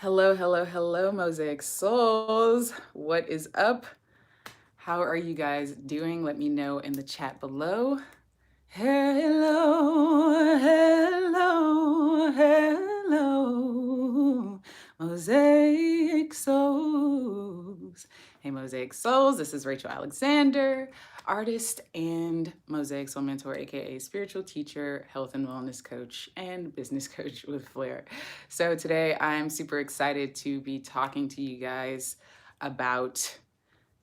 Hello, hello, hello, Mosaic Souls. What is up? How are you guys doing? Let me know in the chat below. Hello, hello, hello, Mosaic Souls. Hey, Mosaic Souls, this is Rachael Alexander, artist and Mosaic Soul Mentor, aka spiritual teacher, health and wellness coach, and business coach with flair. So today I'm super excited to be talking to you guys about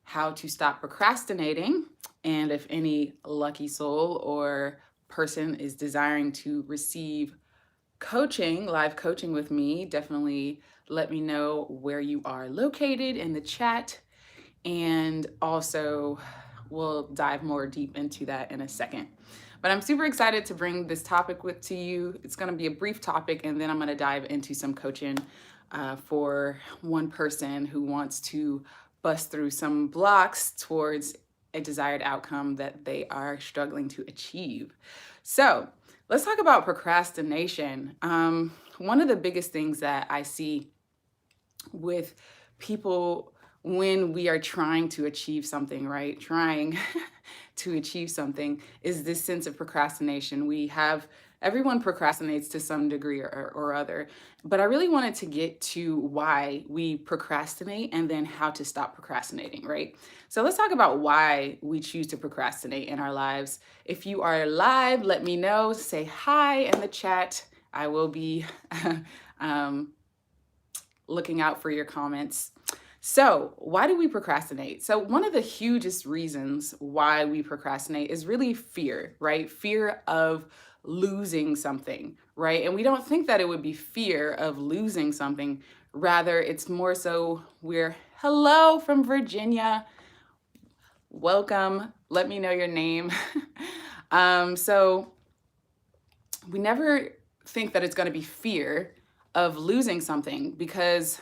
how to stop procrastinating. And if any lucky soul or person is desiring to receive coaching, live coaching with me, definitely let me know where you are located in the chat. And also, we'll dive more deep into that in a second. But I'm super excited to bring this topic to you. It's going to be a brief topic, and then I'm going to dive into some coaching for one person who wants to bust through some blocks towards a desired outcome that they are struggling to achieve. So let's talk about procrastination. One of the biggest things that I see with people when we are trying to achieve something, right? Trying to achieve something is this sense of procrastination. Everyone procrastinates to some degree or other, but I really wanted to get to why we procrastinate and then how to stop procrastinating, right? So let's talk about why we choose to procrastinate in our lives. If you are live, let me know, say hi in the chat. I will be looking out for your comments. So, why do we procrastinate? So, one of the hugest reasons why we procrastinate is really fear, right? Fear of losing something, right? And we don't think that it would be fear of losing something. Rather, it's more so hello from Virginia. Welcome. Let me know your name. So, we never think that it's going to be fear of losing something, because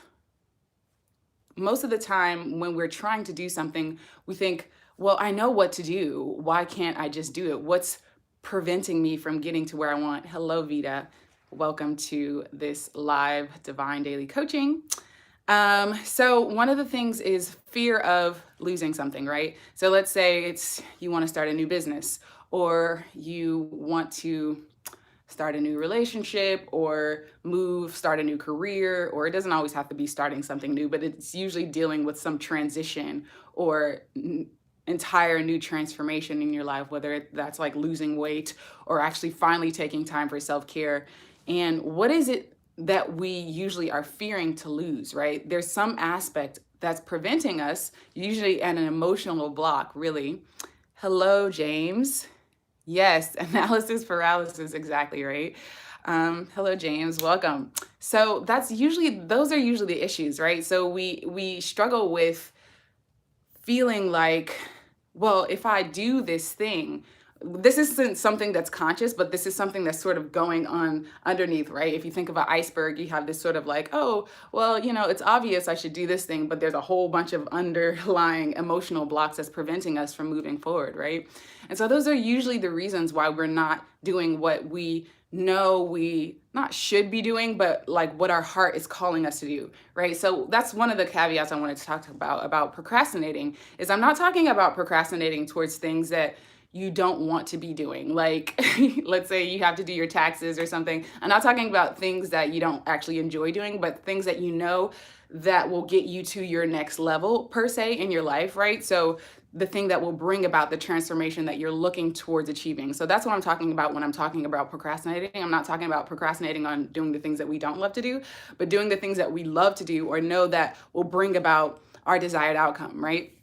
most of the time when we're trying to do something, we think, well, I know what to do. Why can't I just do it? What's preventing me from getting to where I want? Hello, Vita. Welcome to this live divine daily coaching. So one of the things is fear of losing something, right? So let's say you want to start a new business, or you want to start a new relationship or start a new career, or it doesn't always have to be starting something new, but it's usually dealing with some transition or entire new transformation in your life, whether that's like losing weight or actually finally taking time for self-care. And what is it that we usually are fearing to lose, right? There's some aspect that's preventing us, usually an emotional block, really. Hello, James. Yes, analysis paralysis, exactly right. Hello, James, welcome. So those are usually the issues, right? So we struggle with feeling like, well, if I do this thing, this isn't something that's conscious, but this is something that's sort of going on underneath, right? If you think of an iceberg, you have this sort of like, oh, well, it's obvious I should do this thing, but there's a whole bunch of underlying emotional blocks that's preventing us from moving forward, right? And so those are usually the reasons why we're not doing what we know we not should be doing, but like what our heart is calling us to do, right? So that's one of the caveats I wanted to talk about procrastinating. Is I'm not talking about procrastinating towards things that you don't want to be doing. Like, let's say you have to do your taxes or something. I'm not talking about things that you don't actually enjoy doing, but things that you know that will get you to your next level per se in your life, right? So the thing that will bring about the transformation that you're looking towards achieving. So that's what I'm talking about when I'm talking about procrastinating. I'm not talking about procrastinating on doing the things that we don't love to do, but doing the things that we love to do or know that will bring about our desired outcome, right?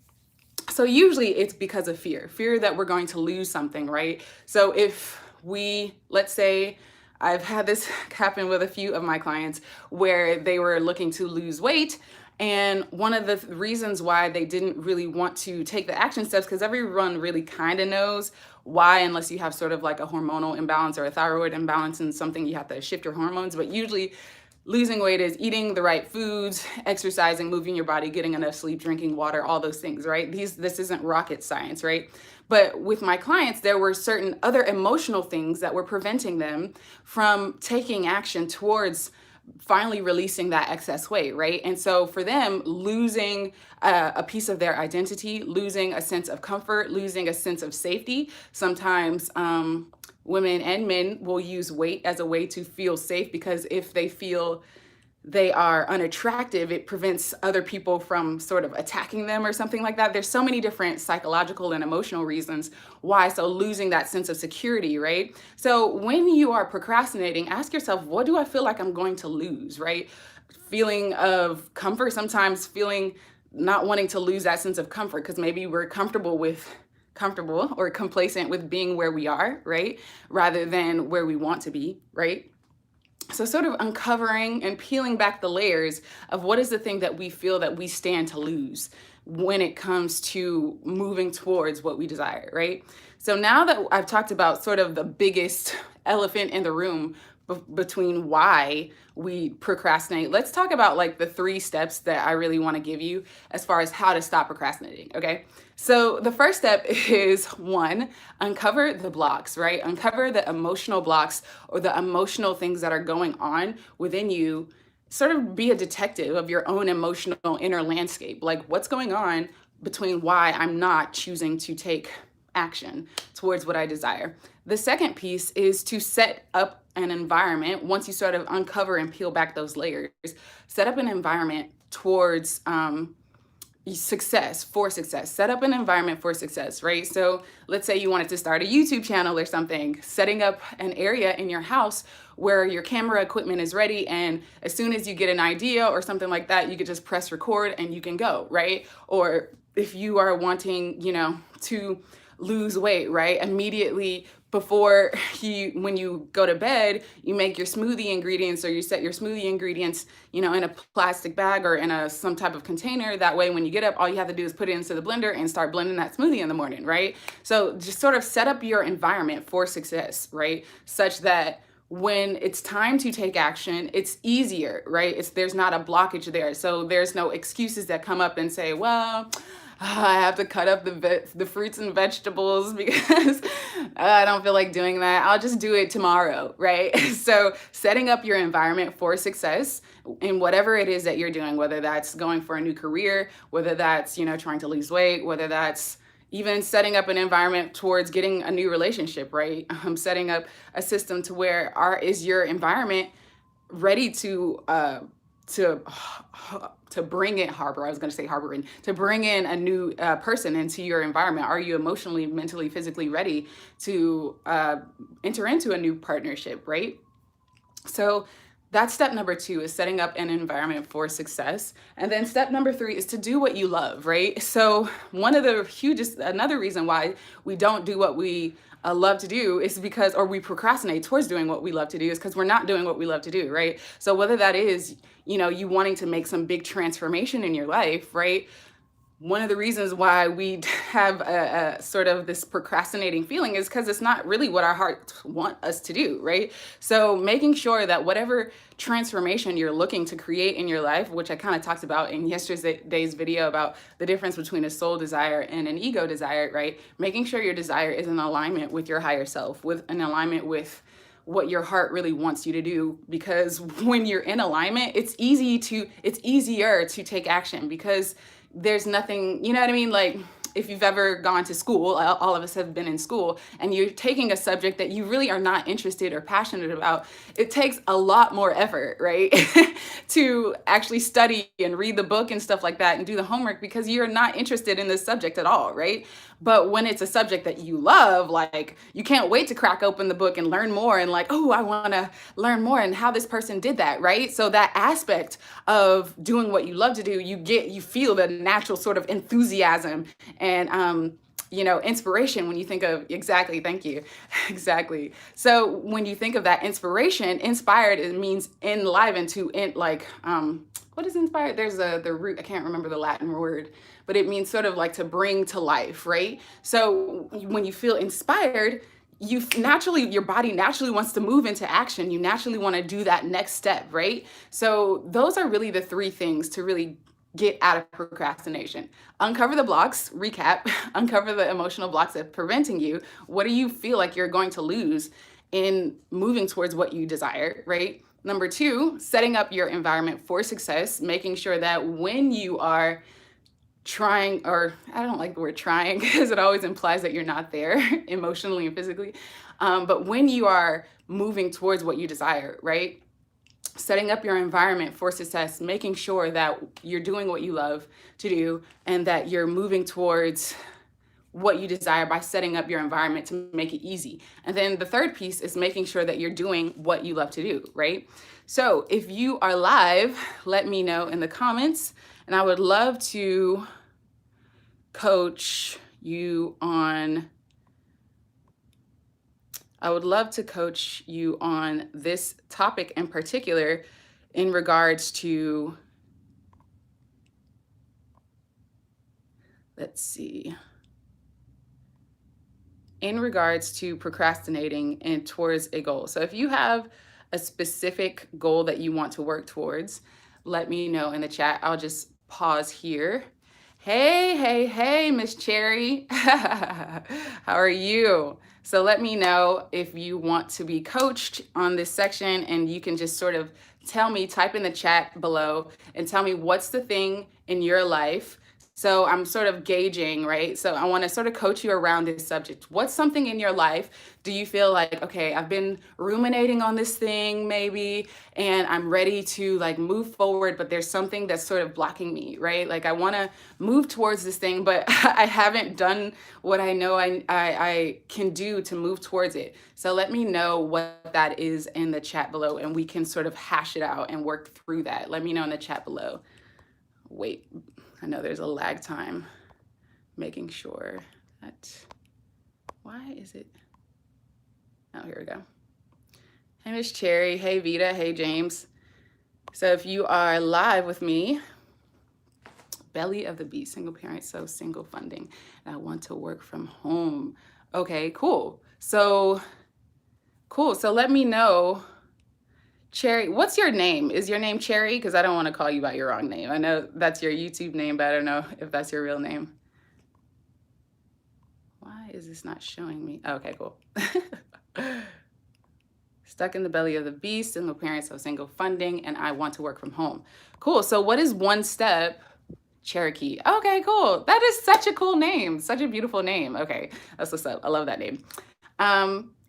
So usually it's because of fear that we're going to lose something, right? So let's say, I've had this happen with a few of my clients where they were looking to lose weight. And one of the reasons why they didn't really want to take the action steps, because everyone really kind of knows why, unless you have sort of like a hormonal imbalance or a thyroid imbalance and something you have to shift your hormones. But usually losing weight is eating the right foods, exercising, moving your body, getting enough sleep, drinking water, all those things, right? This isn't rocket science, right? But with my clients, there were certain other emotional things that were preventing them from taking action towards finally releasing that excess weight, right? And so for them, losing a piece of their identity, losing a sense of comfort, losing a sense of safety. Sometimes women and men will use weight as a way to feel safe, because if they feel they are unattractive, it prevents other people from sort of attacking them or something like that. There's so many different psychological and emotional reasons why. So losing that sense of security, right? So when you are procrastinating, ask yourself, what do I feel like I'm going to lose, right? Feeling of comfort, sometimes feeling not wanting to lose that sense of comfort, because maybe we're comfortable or complacent with being where we are, right? Rather than where we want to be, right? So sort of uncovering and peeling back the layers of what is the thing that we feel that we stand to lose when it comes to moving towards what we desire, right? So now that I've talked about sort of the biggest elephant in the room between why we procrastinate, let's talk about like the 3 steps that I really want to give you as far as how to stop procrastinating, okay? So the first step is 1, uncover the blocks, right? Uncover the emotional blocks or the emotional things that are going on within you. Sort of be a detective of your own emotional inner landscape. Like, what's going on between why I'm not choosing to take action towards what I desire. The second piece is to set up an environment. Once you sort of uncover and peel back those layers, set up an environment towards success, set up an environment for success, right? So let's say you wanted to start a YouTube channel or something, setting up an area in your house where your camera equipment is ready, and as soon as you get an idea or something like that, you could just press record and you can go, right? Or if you are wanting, to lose weight, right? Immediately before when you go to bed, you make your smoothie ingredients, or you set your smoothie ingredients, in a plastic bag or in some type of container. That way, when you get up, all you have to do is put it into the blender and start blending that smoothie in the morning, right? So just sort of set up your environment for success, right? Such that when it's time to take action, it's easier, right? There's not a blockage there. So there's no excuses that come up and say, well, I have to cut up the fruits and vegetables because I don't feel like doing that. I'll just do it tomorrow, right? So setting up your environment for success in whatever it is that you're doing, whether that's going for a new career, whether that's, trying to lose weight, whether that's even setting up an environment towards getting a new relationship, right? Setting up a system to where is your environment ready to bring in to bring in a new person into your environment. Are you emotionally, mentally, physically ready to enter into a new partnership, right? So that's step number 2, is setting up an environment for success. And then step number 3 is to do what you love, right? So another reason why we don't do what we love to do is because, or we procrastinate towards doing what we love to do, is because we're not doing what we love to do, right? So whether that is, you wanting to make some big transformation in your life, right? One of the reasons why we have a sort of this procrastinating feeling is because it's not really what our hearts want us to do, right? So making sure that whatever transformation you're looking to create in your life, which I kind of talked about in yesterday's video about the difference between a soul desire and an ego desire, right? Making sure your desire is in alignment with your higher self, with an alignment with what your heart really wants you to do. Because when you're in alignment, it's easier to take action, because there's nothing, you know what I mean? Like, if you've ever gone to school, all of us have been in school, and you're taking a subject that you really are not interested or passionate about, it takes a lot more effort, right? To actually study and read the book and stuff like that and do the homework, because you're not interested in this subject at all, right? But when it's a subject that you love, like, you can't wait to crack open the book and learn more, and like, oh, I want to learn more and how this person did that, right? So that aspect of doing what you love to do, you feel the natural sort of enthusiasm and inspiration when you think of, exactly, thank you, exactly. So when you think of that inspiration, inspired, it means enlivened, what is inspired? There's the root, I can't remember the Latin word, but it means sort of like to bring to life, right? So when you feel inspired, your body naturally wants to move into action. You naturally want to do that next step, right? So those are really the 3 things to really get out of procrastination. Uncover the blocks, recap, uncover the emotional blocks that are preventing you. What do you feel like you're going to lose in moving towards what you desire, right? Number two, setting up your environment for success, making sure that when you are trying, or I don't like the word trying because it always implies that you're not there emotionally and physically, but when you are moving towards what you desire, right? Setting up your environment for success, making sure that you're doing what you love to do and that you're moving towards what you desire by setting up your environment to make it easy. And then the third piece is making sure that you're doing what you love to do, right? So if you are live, let me know in the comments, and I would love to coach you on this topic in particular in regards to, in regards to procrastinating and towards a goal. So if you have a specific goal that you want to work towards, let me know in the chat. I'll just pause here. Hey, Miss Cherry. How are you? So let me know if you want to be coached on this section, and you can just sort of tell me, type in the chat below and tell me what's the thing in your life. So I'm sort of gauging, right? So I want to sort of coach you around this subject. What's something in your life? Do you feel like, okay, I've been ruminating on this thing maybe, and I'm ready to like move forward, but there's something that's sort of blocking me, right? Like I want to move towards this thing, but I haven't done what I know I can do to move towards it. So let me know what that is in the chat below, and we can sort of hash it out and work through that. Let me know in the chat below. Wait, I know there's a lag time, making sure that, why is it? Oh, here we go. Hey, Miss Cherry. Hey, Vita. Hey, James. So if you are live with me, belly of the beast, single parent, so single funding, and I want to work from home. Okay, cool. So let me know. Cherry, what's your name? Is your name Cherry? Because I don't want to call you by your wrong name. I know that's your YouTube name, but I don't know if that's your real name. Why is this not showing me? Okay, cool. Stuck in the belly of the beast, single parent, so single funding, and I want to work from home. Cool. So what is one step? Cherokee. Okay, cool. That is such a cool name. Such a beautiful name. Okay, that's what's up. I love that name.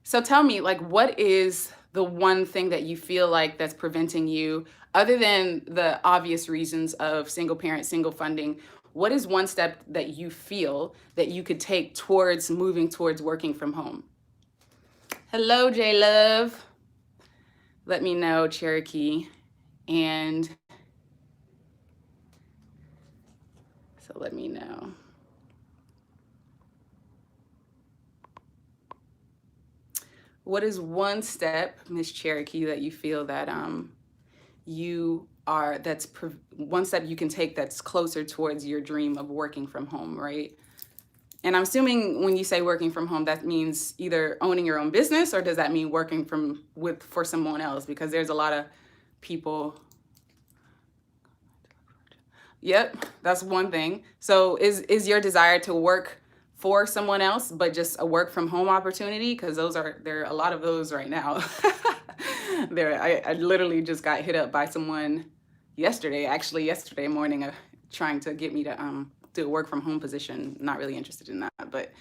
So tell me, like, what is the one thing that you feel like that's preventing you, other than the obvious reasons of single parent, single funding? What is one step that you feel that you could take towards moving towards working from home? Hello, J Love. Let me know, Cherokee. And so let me know. What is one step, Miss Cherokee, that you feel that one step you can take that's closer towards your dream of working from home, right? And I'm assuming when you say working from home, that means either owning your own business, or does that mean working for someone else? Because there's a lot of people. Yep, that's one thing. So is your desire to work for someone else, but just a work from home opportunity? Because there are a lot of those right now. I literally just got hit up by someone yesterday morning, trying to get me to do a work from home position. Not really interested in that, but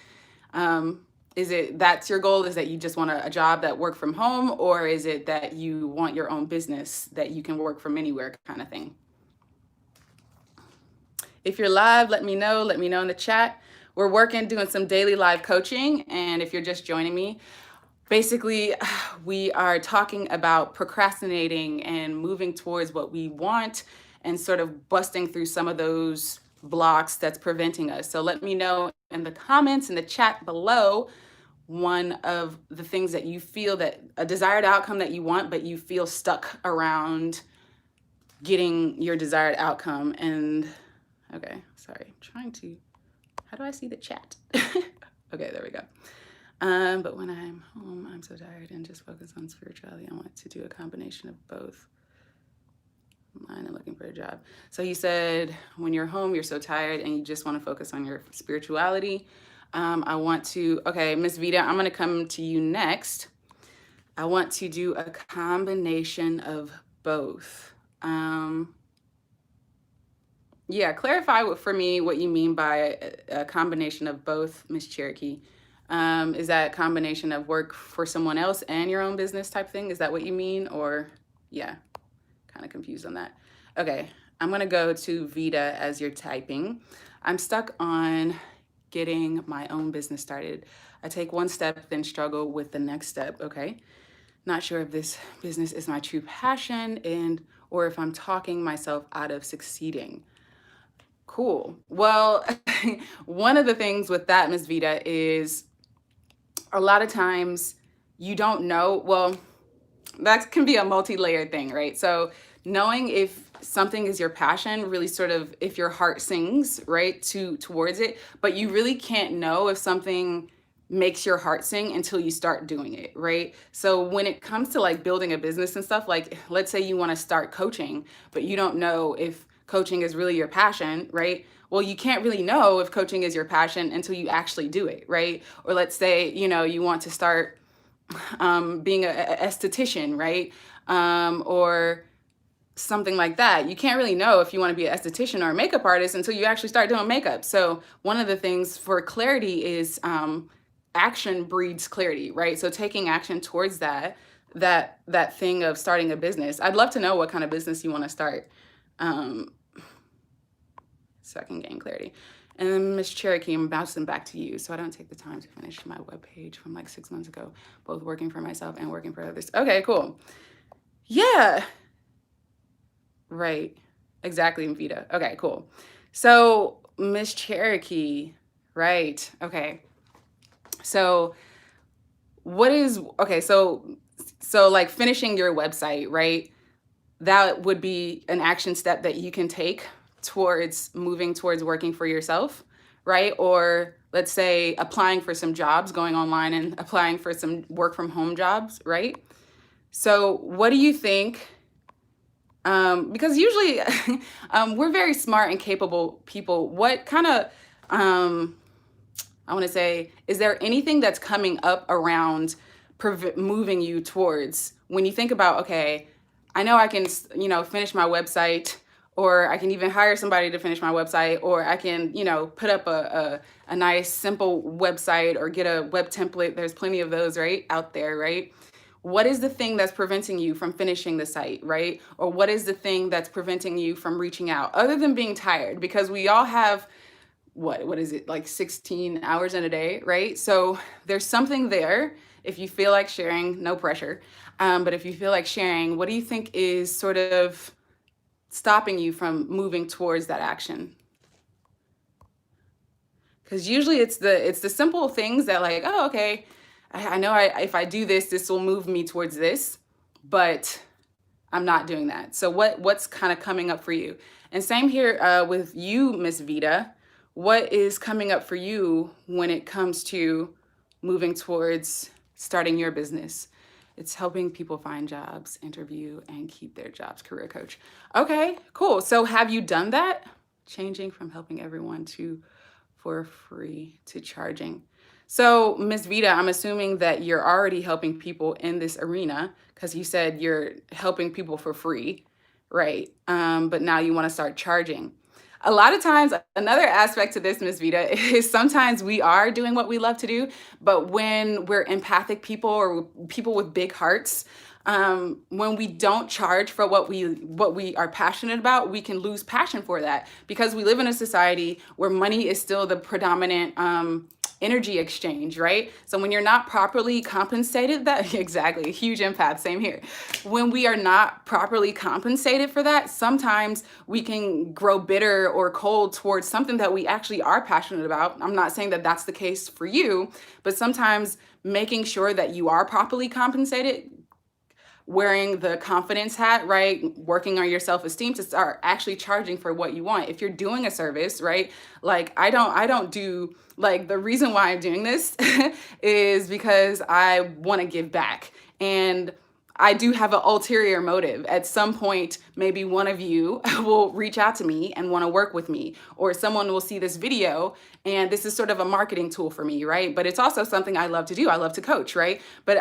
that's your goal? Is that you just want a job that work from home, or is it that you want your own business that you can work from anywhere kind of thing? If you're live, let me know in the chat. We're doing some daily live coaching. And if you're just joining me, basically we are talking about procrastinating and moving towards what we want, and sort of busting through some of those blocks that's preventing us. So let me know in the comments, in the chat below, one of the things that you feel, that a desired outcome that you want, but you feel stuck around getting your desired outcome. And okay, sorry, how do I see the chat? Okay, there we go. But when I'm home, I'm so tired and just focus on spirituality. I want to do a combination of both. Mine and looking for a job. So you said when you're home, you're so tired and you just want to focus on your spirituality. Okay, Miss Vita, I'm going to come to you next. I want to do a combination of both. Yeah, clarify for me what you mean by a combination of both, Miss Cherokee. Is that a combination of work for someone else and your own business type thing? Is that what you mean? Or, yeah, kind of confused on that. Okay, I'm gonna go to Vita as you're typing. I'm stuck on getting my own business started. I take one step, then struggle with the next step. Okay, not sure if this business is my true passion or if I'm talking myself out of succeeding. Cool. Well, one of the things with that, Ms. Vita, is a lot of times you don't know. Well, that can be a multi-layered thing, right? So knowing if something is your passion, really sort of if your heart sings, right, towards it, but you really can't know if something makes your heart sing until you start doing it, right? So when it comes to like building a business and stuff, like let's say you want to start coaching, but you don't know if coaching is really your passion, right? Well, you can't really know if coaching is your passion until you actually do it, right? Or let's say, you want to start being an esthetician, right? Or something like that. You can't really know if you want to be an esthetician or a makeup artist until you actually start doing makeup. So one of the things for clarity is action breeds clarity, right? So taking action towards that thing of starting a business. I'd love to know what kind of business you want to start, so I can gain clarity. And then Miss Cherokee, I'm bouncing back to you, so I don't take the time to finish my webpage from like 6 months ago, both working for myself and working for others. Okay, cool. Yeah, right. Exactly, Vita. Okay, cool. So Miss Cherokee, right. Okay. So so like finishing your website, right? That would be an action step that you can take towards moving towards working for yourself, right? Or let's say applying for some jobs, going online and applying for some work from home jobs, right? So what do you think? Because usually we're very smart and capable people. What kind of, I want to say, is there anything that's coming up around moving you towards when you think about, okay, I know I can, finish my website, or I can even hire somebody to finish my website, or I can, put up a nice simple website or get a web template. There's plenty of those, right, out there, right? What is the thing that's preventing you from finishing the site, right? Or what is the thing that's preventing you from reaching out, other than being tired? Because we all have, what is it, like 16 hours in a day, right? So there's something there. If you feel like sharing, no pressure. But if you feel like sharing, what do you think is sort of stopping you from moving towards that action? Because usually it's the simple things that like, oh, okay, I know if I do this, this will move me towards this, but I'm not doing that. So what's kind of coming up for you? And same here with you, Miss Vita. What is coming up for you when it comes to moving towards starting your business? It's helping people find jobs, interview, and keep their jobs, career coach. Okay, cool. So have you done that? Changing from helping everyone for free to charging. So Ms. Vita, I'm assuming that you're already helping people in this arena because you said you're helping people for free, right? But now you want to start charging. A lot of times, another aspect to this, Ms. Vita, is sometimes we are doing what we love to do, but when we're empathic people or people with big hearts, when we don't charge for what we are passionate about, we can lose passion for that because we live in a society where money is still the predominant energy exchange, right? So when you're not properly compensated, that exactly, huge empath, same here. When we are not properly compensated for that, sometimes we can grow bitter or cold towards something that we actually are passionate about. I'm not saying that that's the case for you, but sometimes making sure that you are properly compensated, wearing the confidence hat, right? Working on your self-esteem to start actually charging for what you want. If you're doing a service, right? Like I don't do, like, the reason why I'm doing this is because I want to give back. And I do have an ulterior motive. At some point, maybe one of you will reach out to me and want to work with me, or someone will see this video and this is sort of a marketing tool for me, right? But it's also something I love to do. I love to coach, right? But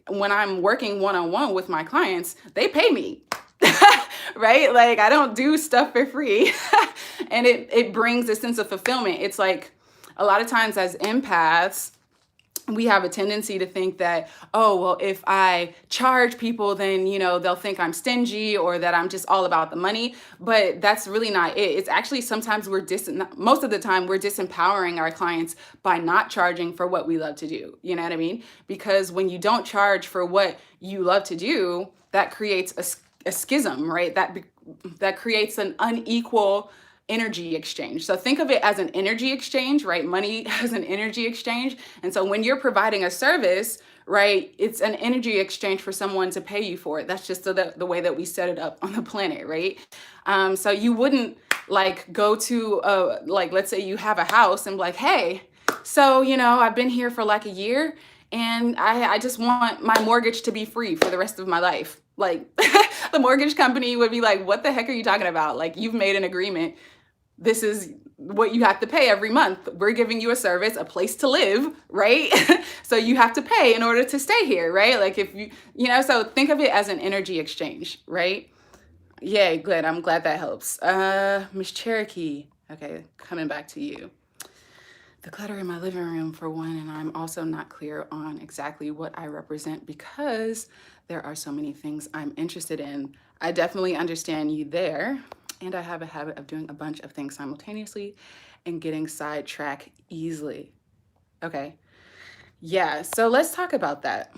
when I'm working one-on-one with my clients, they pay me. Right? Like, I don't do stuff for free. And it brings a sense of fulfillment. It's like a lot of times as empaths, we have a tendency to think that, oh, well, if I charge people, then, they'll think I'm stingy or that I'm just all about the money. But that's really not it. It's actually sometimes most of the time we're disempowering our clients by not charging for what we love to do. You know what I mean? Because when you don't charge for what you love to do, that creates a schism, right? That creates an unequal energy exchange. So think of it as an energy exchange, right? Money as an energy exchange. And so when you're providing a service, right, it's an energy exchange for someone to pay you for it. That's just the way that we set it up on the planet, right? So you wouldn't like go to, let's say you have a house and be like, hey, so, I've been here for like a year and I just want my mortgage to be free for the rest of my life. Like the mortgage company would be like, what the heck are you talking about? Like, you've made an agreement. This is what you have to pay every month. We're giving you a service, a place to live, right? So you have to pay in order to stay here, right? Like if so think of it as an energy exchange, right? Yay, good. I'm glad that helps. Miss Cherokee. Okay, coming back to you. The clutter in my living room for one, and I'm also not clear on exactly what I represent because there are so many things I'm interested in. I definitely understand you there. And I have a habit of doing a bunch of things simultaneously and getting sidetracked easily. Okay. Yeah, so let's talk about that.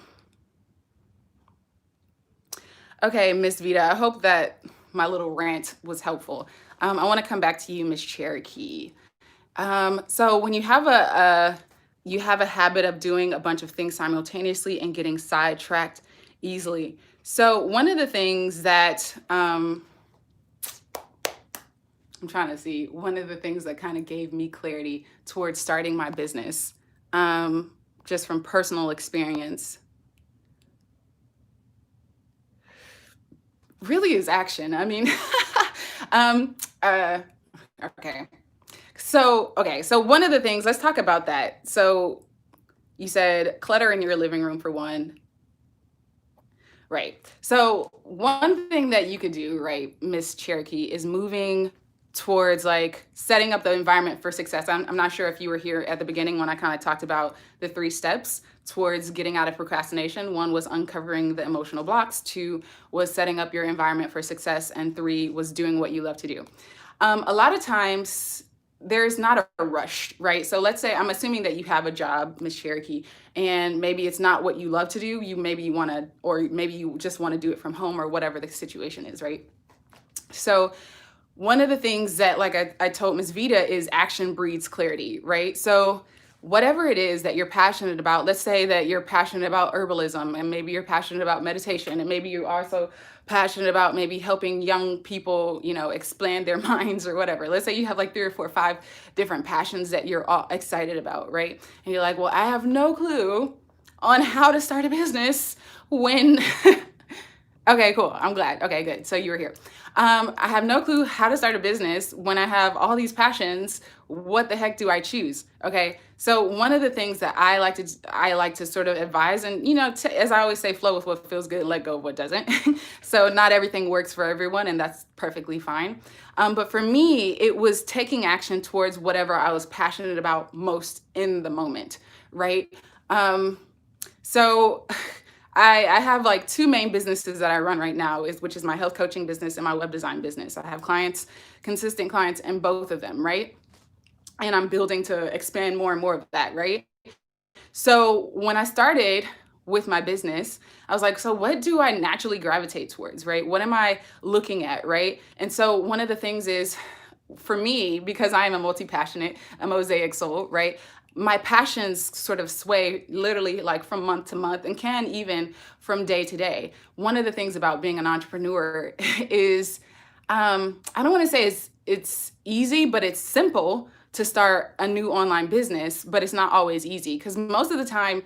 Okay, Miss Vita, I hope that my little rant was helpful. I want to come back to you, Miss Cherokee. So when you have a habit of doing a bunch of things simultaneously and getting sidetracked easily. So one of the things that I'm trying to see, one of the things that kind of gave me clarity towards starting my business, just from personal experience, really is action. I mean, okay. So one of the things, let's talk about that. So you said clutter in your living room for one. Right. So one thing that you could do, right, Miss Cherokee, is moving towards like setting up the environment for success. I'm not sure if you were here at the beginning when I kind of talked about the 3 steps towards getting out of procrastination. 1 was uncovering the emotional blocks, 2 was setting up your environment for success, and 3 was doing what you love to do. A lot of times there's not a rush, right? So let's say I'm assuming that you have a job, Miss Cherokee, and maybe it's not what you love to do. Maybe you just want to do it from home or whatever the situation is, right? So one of the things that, like I told Ms. Vita, is action breeds clarity, right? So whatever it is that you're passionate about, let's say that you're passionate about herbalism, and maybe you're passionate about meditation, and maybe you're also passionate about maybe helping young people, expand their minds or whatever. Let's say you have like 3 or 4 or 5 different passions that you're all excited about, right? And you're like, well, I have no clue on how to start a business when... Okay, cool. I'm glad. Okay, good. So you were here. I have no clue how to start a business when I have all these passions. What the heck do I choose? Okay, so one of the things that I like to sort of advise, and as I always say, flow with what feels good, let go of what doesn't. So not everything works for everyone, and that's perfectly fine. But for me, it was taking action towards whatever I was passionate about most in the moment, right? So I have like 2 main businesses that I run right now, which is my health coaching business and my web design business. I have consistent clients in both of them, right? And I'm building to expand more and more of that, right? So when I started with my business, I was like, so what do I naturally gravitate towards, right? What am I looking at, right? And so one of the things is, for me, because I am a multipassionate, a Mosaic soul, right? My passions sort of sway literally like from month to month, and can even from day to day. One of the things about being an entrepreneur is, I don't want to say it's easy, but it's simple to start a new online business, but it's not always easy, because most of the time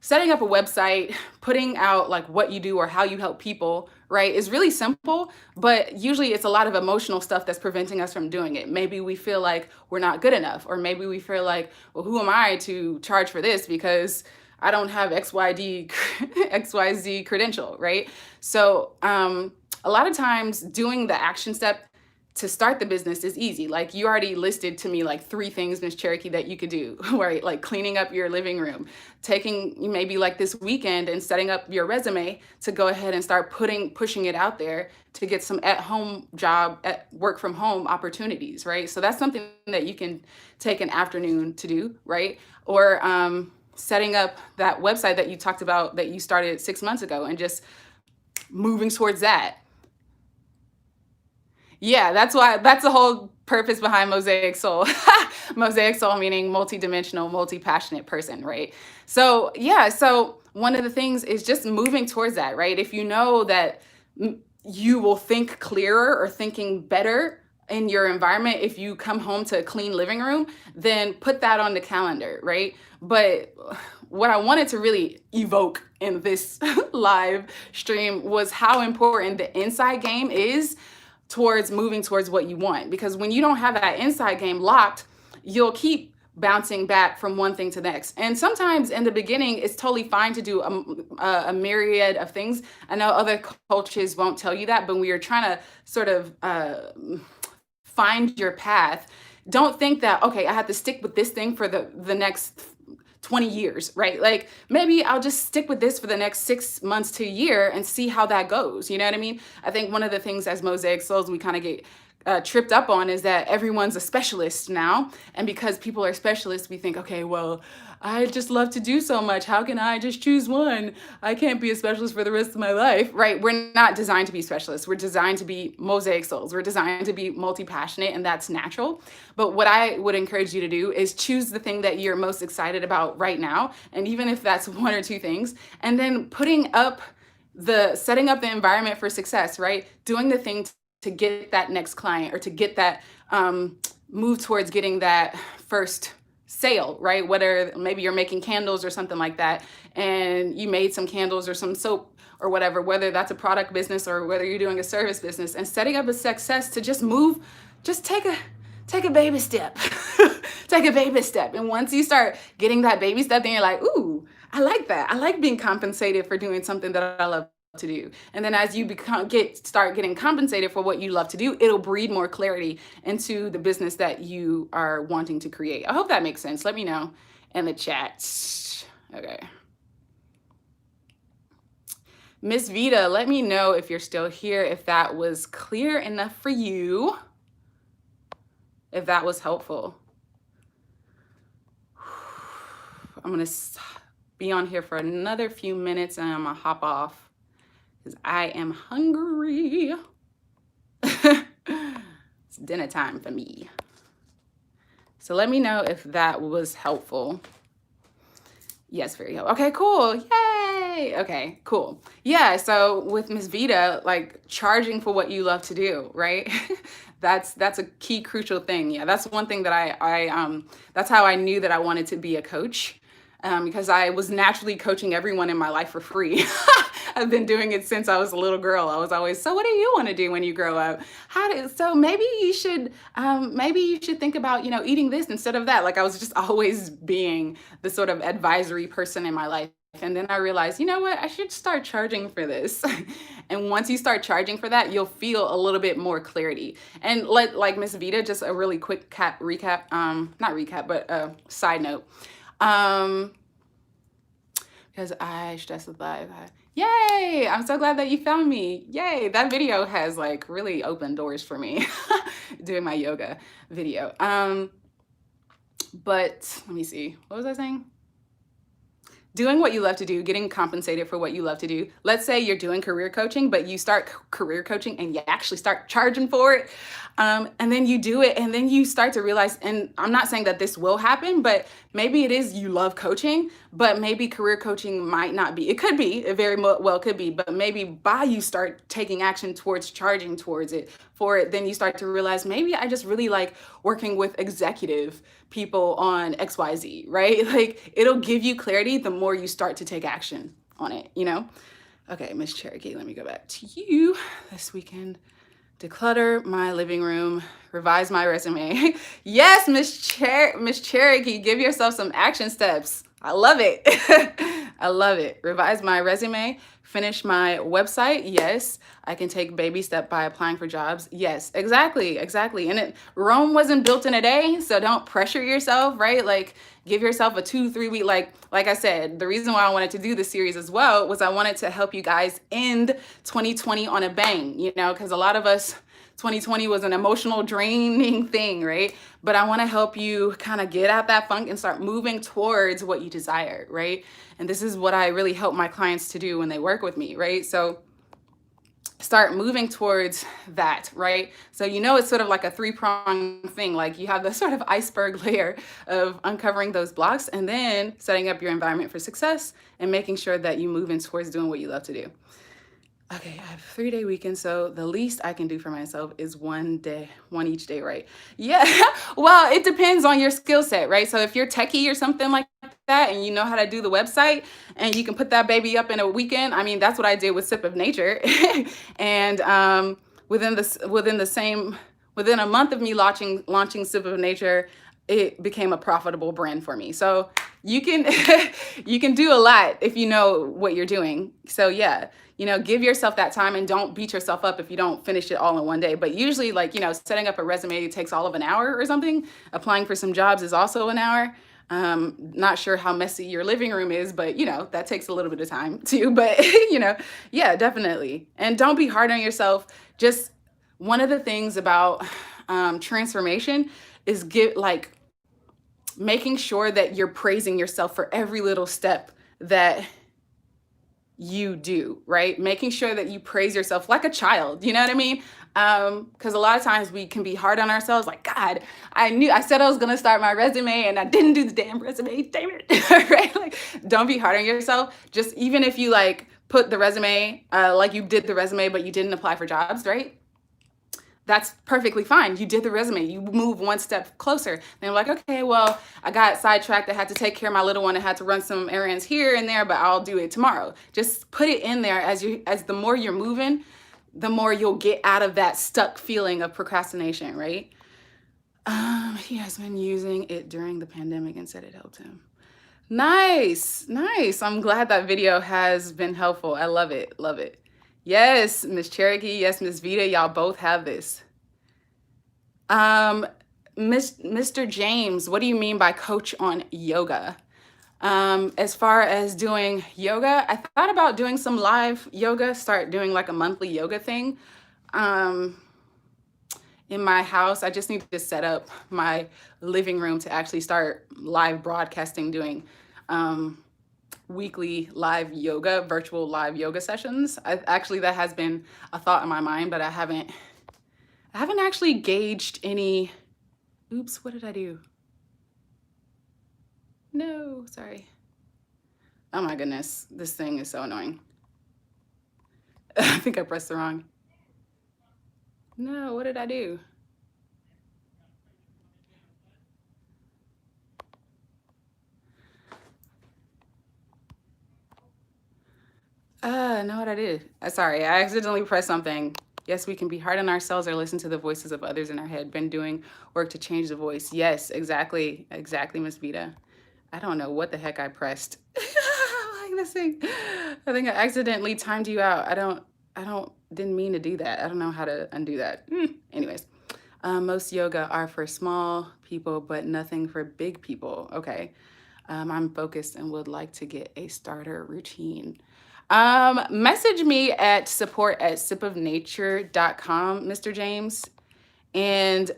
setting up a website, putting out like what you do or how you help people, right, is really simple, but usually it's a lot of emotional stuff that's preventing us from doing it. Maybe we feel like we're not good enough, or maybe we feel like, well, who am I to charge for this because I don't have XYZ credential, right? So a lot of times doing the action step to start the business is easy. Like you already listed to me like 3 things, Miss Cherokee, that you could do, right? Like cleaning up your living room, taking maybe like this weekend and setting up your resume to go ahead and start pushing it out there to get some work from home opportunities, right? So that's something that you can take an afternoon to do, right? Or setting up that website that you talked about that you started 6 months ago and just moving towards that. Yeah, that's the whole purpose behind Mosaic Soul. Mosaic Soul meaning multidimensional, multi-passionate person, right? So yeah, so one of the things is just moving towards that, right? If you know that you will think clearer or thinking better in your environment if you come home to a clean living room, then put that on the calendar, right? But what I wanted to really evoke in this live stream was how important the inside game is towards moving towards what you want. Because when you don't have that inside game locked, you'll keep bouncing back from one thing to the next. And sometimes in the beginning, it's totally fine to do a myriad of things. I know other coaches won't tell you that, but when you're trying to sort of find your path, don't think that, okay, I have to stick with this thing for the next 20 years, right? Like maybe I'll just stick with this for the next 6 months to a year and see how that goes. You know what I mean? I think one of the things as Mosaic Souls we kind of get tripped up on is that everyone's a specialist now. And because people are specialists, we think, okay, well, I just love to do so much. How can I just choose one? I can't be a specialist for the rest of my life, right? We're not designed to be specialists. We're designed to be Mosaic Souls. We're designed to be multi-passionate, and that's natural. But what I would encourage you to do is choose the thing that you're most excited about right now. And even if that's 1 or 2 things, and then setting up the environment for success, right? Doing the thing to get that next client or to get that move towards getting that first sale, right? Whether maybe you're making candles or something like that, and you made some candles or some soap or whatever, whether that's a product business or whether you're doing a service business, and setting up a success to just take a baby step. Take a baby step. And once you start getting that baby step, then you're like, ooh, I like that. I like being compensated for doing something that I love to do. And then as you start getting compensated for what you love to do, it'll breed more clarity into the business that you are wanting to create. I hope that makes sense. Let me know in the chat. Okay. Miss Vita, let me know if you're still here, if that was clear enough for you, if that was helpful. I'm going to be on here for another few minutes and I'm going to hop off because I am hungry. It's dinner time for me. So let me know if that was helpful. Yes, very helpful. Okay, cool. Yay. Okay, cool. Yeah, so with Miss Vita, like charging for what you love to do, right? That's a key crucial thing. Yeah, that's one thing that I that's how I knew that I wanted to be a coach. Because I was naturally coaching everyone in my life for free. I've been doing it since I was a little girl. I was always, so what do you want to do when you grow up? So maybe you should think about, eating this instead of that. Like I was just always being the sort of advisory person in my life. And then I realized, you know what, I should start charging for this. And once you start charging for that, you'll feel a little bit more clarity. And like Miss Vita, just a really quick side note. Because I stress with life. Yay! I'm so glad that you found me. Yay! That video has like really opened doors for me doing my yoga video. But let me see. What was I saying? Doing what you love to do, getting compensated for what you love to do. Let's say you're doing career coaching, but you start career coaching and you actually start charging for it. And then you do it, and then you start to realize, and I'm not saying that this will happen, but maybe it is you love coaching, but maybe career coaching might not be. It could be, it very well could be, but maybe by you start taking action towards charging towards it for it, then you start to realize maybe I just really like working with executive people on XYZ, right? Like it'll give you clarity the more you start to take action on it, you know? Okay, Miss Cherokee, let me go back to you. This weekend, declutter my living room, revise my resume. Yes, Miss Cherokee, give yourself some action steps. I love it. I love it. Revise my resume, finish my website. Yes, I can take baby step by applying for jobs. Yes, exactly. And Rome wasn't built in a day, so don't pressure yourself, right? Like give yourself a 2-3 week, like I said, the reason why I wanted to do this series as well was I wanted to help you guys end 2020 on a bang, you know, because a lot of us, 2020 was an emotional draining thing, right? But I want to help you kind of get out that funk and start moving towards what you desire, right? And this is what I really help my clients to do when they work with me, right? So start moving towards that, right? So you know it's sort of like a 3-pronged thing. Like you have the sort of iceberg layer of uncovering those blocks and then setting up your environment for success and making sure that you move in towards doing what you love to do. Okay, I have a 3-day weekend, so the least I can do for myself is one each day, right? Yeah, well, it depends on your skill set, right? So if you're techie or something like that and you know how to do the website and you can put that baby up in a weekend, I mean, that's what I did with Sip of Nature. And within a month of me launching Sip of Nature, it became a profitable brand for me. So you can you can do a lot if you know what you're doing. So yeah, you know, give yourself that time and don't beat yourself up if you don't finish it all in one day. But usually, like, you know, setting up a resume takes all of an hour or something. Applying for some jobs is also an hour. Not sure how messy your living room is, but you know, that takes a little bit of time too. But you know, yeah, definitely. And don't be hard on yourself. Just one of the things about transformation is making sure that you're praising yourself for every little step that you do, right? Making sure that you praise yourself like a child, you know what I mean? Because a lot of times we can be hard on ourselves, like, God, I said I was gonna start my resume and I didn't do the damn resume, damn it, right? Like, don't be hard on yourself. Just even if you like put the resume, like you did the resume, but you didn't apply for jobs, right? That's perfectly fine. You did the resume. You move one step closer. Then like, okay, well, I got sidetracked. I had to take care of my little one. I had to run some errands here and there, but I'll do it tomorrow. Just put it in there as the more you're moving, the more you'll get out of that stuck feeling of procrastination, right? He has been using it during the pandemic and said it helped him. Nice. I'm glad that video has been helpful. I love it. Yes, Miss Cherokee. Yes, Miss Vita. Y'all both have this. Mr. James, what do you mean by coach on yoga? As far as doing yoga, I thought about doing some live yoga, start doing like a monthly yoga thing. In my house, I just need to set up my living room to actually start live broadcasting, doing weekly virtual live yoga sessions. That has been a thought in my mind, but I haven't actually gauged any. Oops, what did I do? No, sorry. Oh my goodness, this thing is so annoying. I think I pressed the wrong. No, what did I do? Know what I did. Sorry, I accidentally pressed something. Yes, we can be hard on ourselves or listen to the voices of others in our head. Been doing work to change the voice. Yes, exactly, Miss Vita. I don't know what the heck I pressed. Like this thing. I think I accidentally timed you out. Didn't mean to do that. I don't know how to undo that. Anyways, most yoga are for small people, but nothing for big people. Okay. I'm focused and would like to get a starter routine. Message me at support@sipofnature.com, Mr. James. And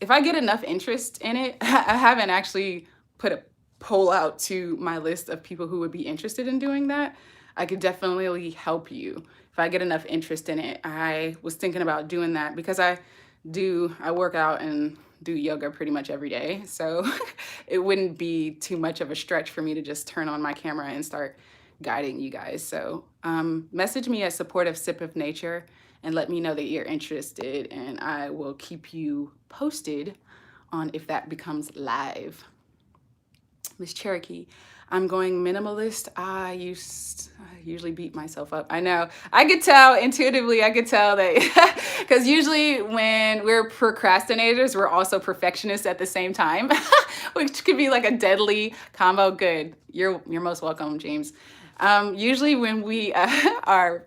if I get enough interest in it, I haven't actually put a poll out to my list of people who would be interested in doing that. I could definitely help you if I get enough interest in it. I was thinking about doing that because I I work out and do yoga pretty much every day. So it wouldn't be too much of a stretch for me to just turn on my camera and start guiding you guys. So message me at supportive sip of nature and let me know that you're interested, and I will keep you posted on if that becomes live. Miss Cherokee, I'm going minimalist. I usually beat myself up. I know. I could tell intuitively, I could tell that because usually when we're procrastinators, we're also perfectionists at the same time, which could be like a deadly combo. Good. You're most welcome, James. Usually when we are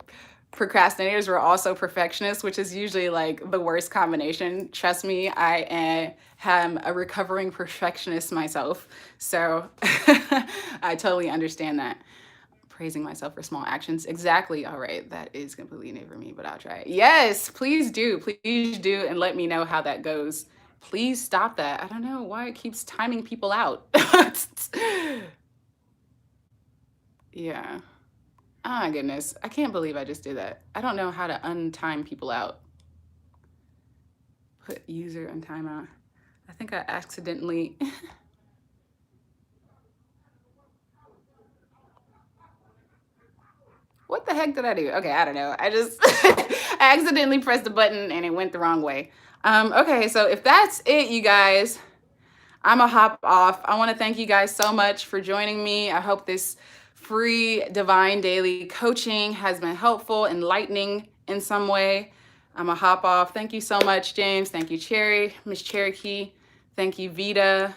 procrastinators, we're also perfectionists, which is usually like the worst combination. Trust me, I am a recovering perfectionist myself. So I totally understand that. Praising myself for small actions. Exactly. All right. That is completely new for me, but I'll try it. Yes, please do. Please do. And let me know how that goes. Please stop that. I don't know why it keeps timing people out. Yeah. Oh my goodness. I can't believe I just did that. I don't know how to untime people out. Put user and timeout. I think I accidentally. What the heck did I do? Okay, I don't know. I just I accidentally pressed the button and it went the wrong way. Okay, so if that's it, you guys, I'm gonna hop off. I want to thank you guys so much for joining me. I hope this free divine daily coaching has been helpful, enlightening in some way. I'm gonna hop off. Thank you so much, James. Thank you, Miss Cherokee. Thank you, Vita.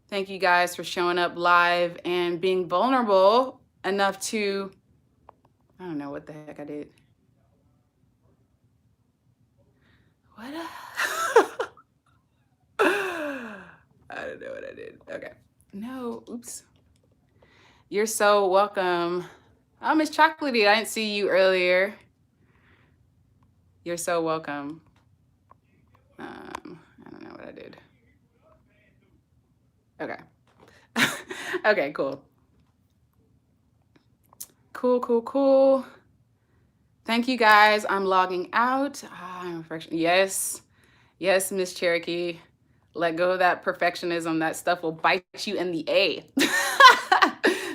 Thank you guys for showing up live and being vulnerable enough to, I don't know what the heck I did. What? I don't know what I did. Okay. No, oops. You're so welcome. Oh, Miss Chocolatey, I didn't see you earlier. You're so welcome. I don't know what I did. Okay. Okay, cool. Cool. Thank you guys. I'm logging out. Yes, Miss Cherokee. Let go of that perfectionism. That stuff will bite you in the A.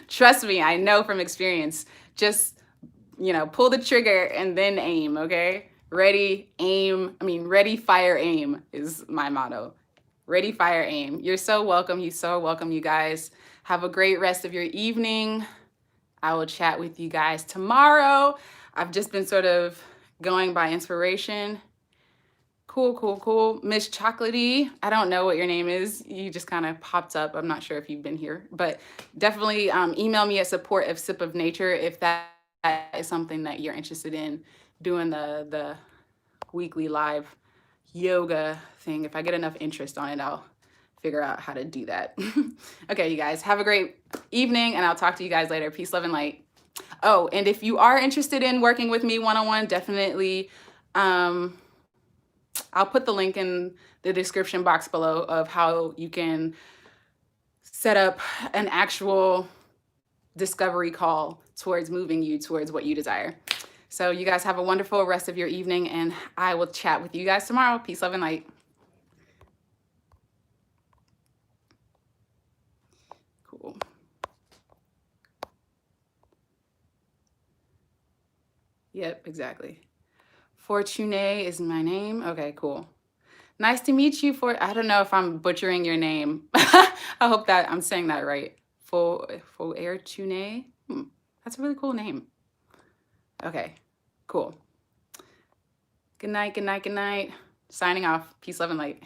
Trust me, I know from experience. Just, pull the trigger and then aim, okay? Ready, fire, aim is my motto. Ready, fire, aim. You're so welcome. You guys. Have a great rest of your evening. I will chat with you guys tomorrow. I've just been sort of going by inspiration. Cool. Miss Chocolatey, I don't know what your name is. You just kind of popped up. I'm not sure if you've been here, but definitely email me at support of Sip of Nature if that is something that you're interested in doing, the weekly live yoga thing. If I get enough interest on it, I'll figure out how to do that. Okay, you guys, have a great evening, and I'll talk to you guys later. Peace, love, and light. Oh, and if you are interested in working with me one-on-one, definitely, I'll put the link in the description box below of how you can set up an actual discovery call towards moving you towards what you desire. So you guys have a wonderful rest of your evening, and I will chat with you guys tomorrow. Peace, love, and light. Cool. Yep, exactly. Fortune is my name. Okay, cool. Nice to meet you. I don't know if I'm butchering your name. I hope that I'm saying that right. Fortune. That's a really cool name. Okay, cool. Good night. Signing off. Peace, love, and light.